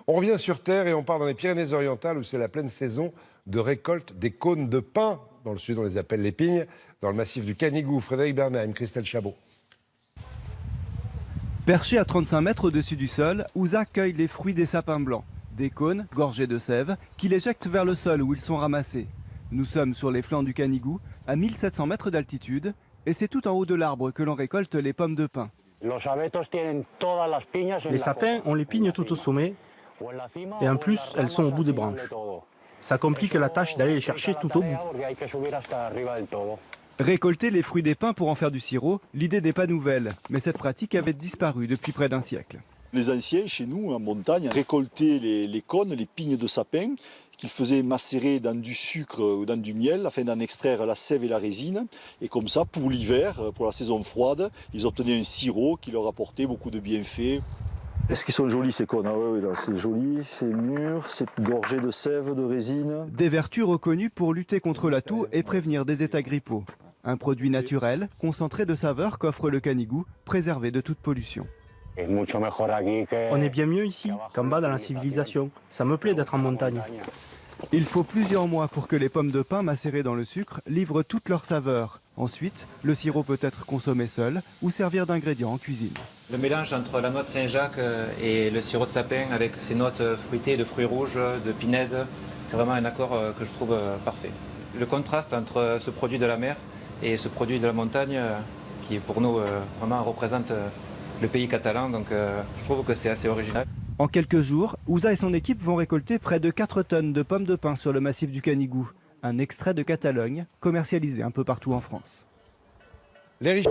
On revient sur Terre et on part dans les Pyrénées-Orientales où c'est la pleine saison de récolte des cônes de pin. Dans le sud, on les appelle les pignes. Dans le massif du Canigou, Frédéric Bernheim, Christelle Chabot. Perché à 35 mètres au-dessus du sol, Ouza cueille les fruits des sapins blancs. Des cônes gorgés de sève qu'il éjecte vers le sol où ils sont ramassés. Nous sommes sur les flancs du Canigou, à 1700 mètres d'altitude, et c'est tout en haut de l'arbre que l'on récolte les pommes de pin. Les sapins ont les pignes tout au sommet et en plus elles sont au bout des branches. Ça complique la tâche d'aller les chercher tout au bout. Récolter les fruits des pins pour en faire du sirop, l'idée n'est pas nouvelle, mais cette pratique avait disparu depuis près d'un siècle. Les anciens, chez nous, en montagne, récoltaient les cônes, les pignes de sapin, qu'ils faisaient macérer dans du sucre ou dans du miel, afin d'en extraire la sève et la résine. Et comme ça, pour l'hiver, pour la saison froide, ils obtenaient un sirop qui leur apportait beaucoup de bienfaits. Est-ce qu'ils sont jolis ces cônes? Ah oui, là, c'est joli, c'est mûr, c'est gorgé de sève, de résine. Des vertus reconnues pour lutter contre la toux et prévenir des états grippaux. Un produit naturel, concentré de saveurs qu'offre le Canigou, préservé de toute pollution. On est bien mieux ici qu'en bas dans la civilisation. Ça me plaît d'être en montagne. Il faut plusieurs mois pour que les pommes de pin macérées dans le sucre livrent toutes leurs saveurs. Ensuite, le sirop peut être consommé seul ou servir d'ingrédient en cuisine. Le mélange entre la noix de Saint-Jacques et le sirop de sapin avec ses notes fruitées de fruits rouges, de pinède, c'est vraiment un accord que je trouve parfait. Le contraste entre ce produit de la mer et ce produit de la montagne, qui pour nous vraiment représente le pays catalan, donc je trouve que c'est assez original. En quelques jours, Ouza et son équipe vont récolter près de 4 tonnes de pommes de pin sur le massif du Canigou. Un extrait de Catalogne, commercialisé un peu partout en France. Les riches.